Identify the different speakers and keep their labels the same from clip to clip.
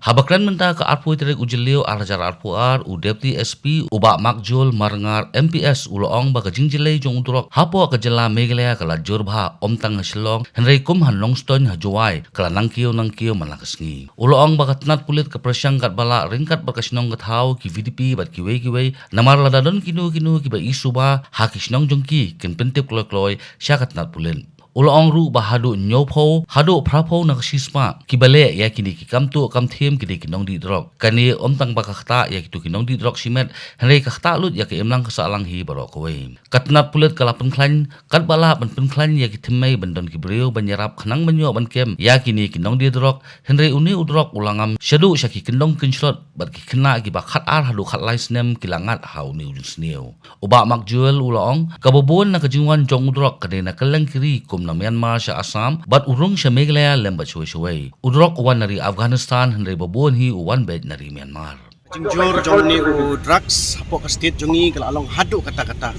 Speaker 1: Habakran menta ke arpu terek ujilio arajar arpuar u deputy SP ubak makjul marengar MPS uloong baka jingjilei jong udrok hapo ke jela megalea kala jurbha omtang hasilong henry kum han longston hajuai kala nangkio malakasngi uloong baka tenat pulit ke presyang kat bala ringkat berkasnong gatau ki VDP bat kiwei namar ladadon kinu ki ba isuba hakisnong jongki ken pentip kloi syakat tenat pulit Uloong ru bahadu nyopo hadu prapo nak sisma kibale ya kini ki kamtu kam them kini kinong di drok kani omtang bakakta ya kitu kinong di drok simet henry kakta lut ya ki emlang kesalang hi barok kowe katnat pulet kalapan klan kat bala ban klan ya ki themai bandon ki brio banyarap khanang banyo ban kem ya kini kinong di drok henry uni udrok ulangam shadu syaki kinong kinslot bat ki kena ki bakat ar hadu khat laisnem kilangat hau ni ujun sneu uba makjual uloong kabobon na kajingwan jong udrok kadena keleng kiri na Myanmar sa Assam bat urung sa Meghalaya lembat suwe udrok uwan nari Afghanistan henry babon hi uwan bed nari Myanmar
Speaker 2: jingjor jong ni u drugs hapo ka state jongi kala along hadu kata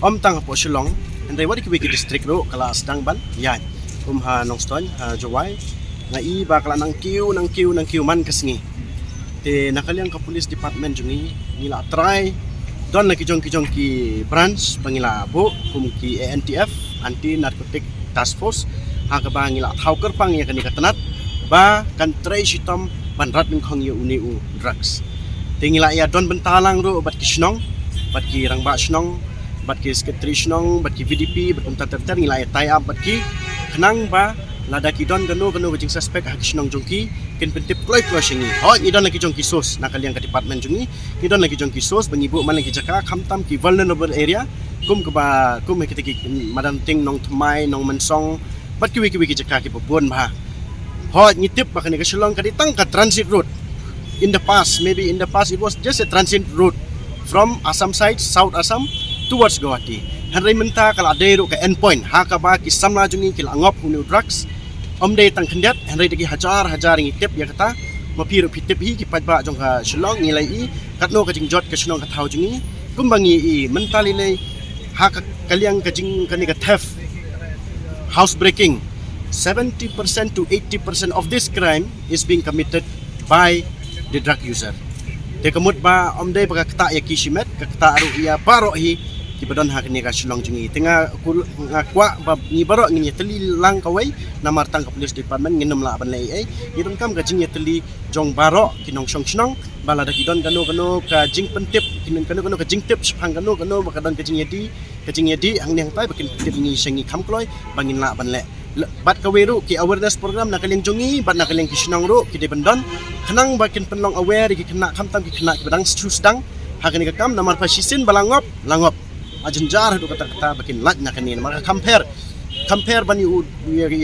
Speaker 2: om tang hapo shillong henry wadi ki district ro kala sedang ban yan ha nongston ha jowai ngai ba kala nang kiu man kasngi te nakaliang ka police department jongi nila try don lagi jong ki branch pangila abo kum ki ANTF anti narcotic task force ha ka ba ngila thauker pang ya kani katanat ba kan tray sitom banrat ning khong yu uni u drugs tingila ya don bentalang ro bat ki snong bat ki rangba snong bat ki secretary snong bat ki VDP bat umta terter ngila ya tie up bat ki khnang ba lada ki don gano jing suspect ha ki snong jongki ken pentip kloi shingi ho ni don lagi jongki sos nakaliang ka department jongi ni don lagi jongki sos bangibu man lagi jaka khamtam ki vulnerable area kum kitiki madam ting nong thmai nong mansong bat ki jaka ki babon ba ho ni tip ba kani ka shillong ka ditang ka transit route in the past it was just a transit route from Assam side South Assam towards Guwahati hanray menta kala adero ka endpoint ha ka ba ki samla jungi kila angop hunu drugs omde tang khandiat hanray dagi hajar ngi tip ya kata mapiro pitip hi ki pajba jong ka shillong ngilai i katno ka jingjot ka shillong ka thau jungi kumbangi i mentali le ha kaliang kajing kani ka theft house breaking 70% to 80% of this crime is being committed by the drug user te kamut ba omde baka kata ya kishimet ka kata aru ya baro hi ki badon ha kani ka shillong jungi tinga ngakwa ba ni baro ngi teli lang kawai namar tang ka police department nginum la ban lai ai idon kam ka jing teli jong baro kinong shnong bala da kidon gano ka jing pentip kinon gano ka jing tip phang gano baka don ka jing yadi ang nang tai bakin tip ngi shangi kham kloi bangin la ban le bat ka weru ki awareness program nakaling jongi bat nakaling ki shnong ro ki de bandon khanang bakin penlong aware ki kena khamtam ki kena ki badang susdang hakani ka kam namar pa sisin balangop langop ajenjar do kata bakin lat nakani namar compare bani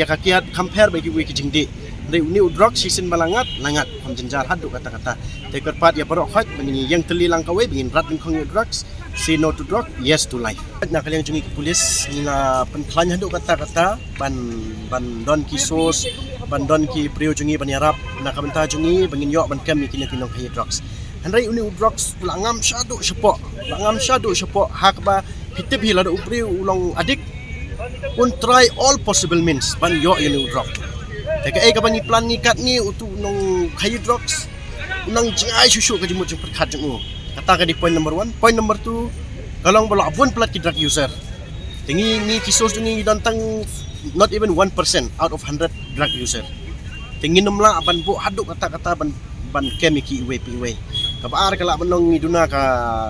Speaker 2: ya kakiat compare bagi we ki jingdi dari uni udrok sisin balangat langat jenjar hadu kata te kerpat ya barok khat bani yang teli lang kawe bingin rat ning khong drugs say no to drug yes to life nakaliang jungi ki polis nila penklanya hadu kata ban don ki sos ban don ki prio jungi ban yarap nakabenta jungi bangin yo ban kam kinong kay drugs hanray uni drugs langam syadu syapo hakba pitip hilada upri ulong adik un try all possible means ban yo uni drug teka ka bangi plan ngikat ni utu nong kay drugs unang jingay susu ka jimut jing perkhat jeng kata ka di point number 1 point number 2 kalong bala abun plat ki drug user tingi ni kisos ni dantang not even 1% out of 100 drug user tingi numla ban bu haduk kata ban kemiki iwe kabar kala banong iduna ka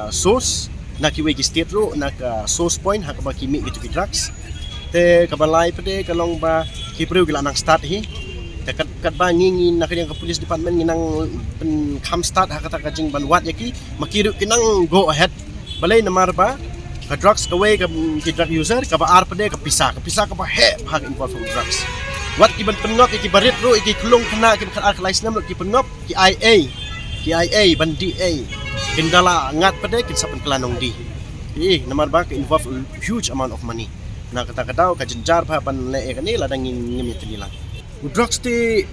Speaker 2: sos na kiwe ki state ro na ka source point ha ka ba kimi gitu ki drugs te kabalai pede kalong ba ki preu gila nang start hi te kat ba ngingi na kanyang ka police department nginang pen kham start ha kata ka jing banwat yaki makiru kinang go ahead balai namar ba ka drugs ka way ka drug user ka ba ar pede ka pisa ka ba he ha involved with drugs wat ki ban penop ki barit ro ki kulong kena ki khat ar license ki penop ki IA bandi A kendala ngat pada kita sapan kelanong di namar ba involve huge amount of money na kata daw ka jenjar pa ban le kani ladang ngimit nila drugs ti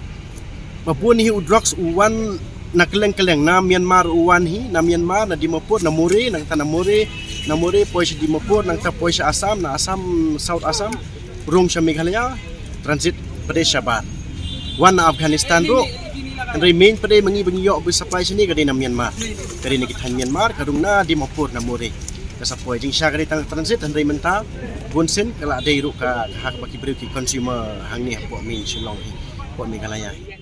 Speaker 2: mabuni hi drugs uwan nakeleng na Myanmar uwan hi na Myanmar na Dimapur na Muri nang tanamuri na Muri pois Dimapur nang ta pois Assam na Assam South Assam rung sa Meghalaya transit Pradesh Shabar wan na Afghanistan ro Andai main pada mengi yok supply sini kadina Myanmar. Kadina kita Myanmar kadungna di Mopur na Muri. Kasapoi jing sya kadai tang transit andai menta bunsin kala ada iru ka hak baki beri consumer hang ni hapok main Shillong hi. Hapok Meghalaya.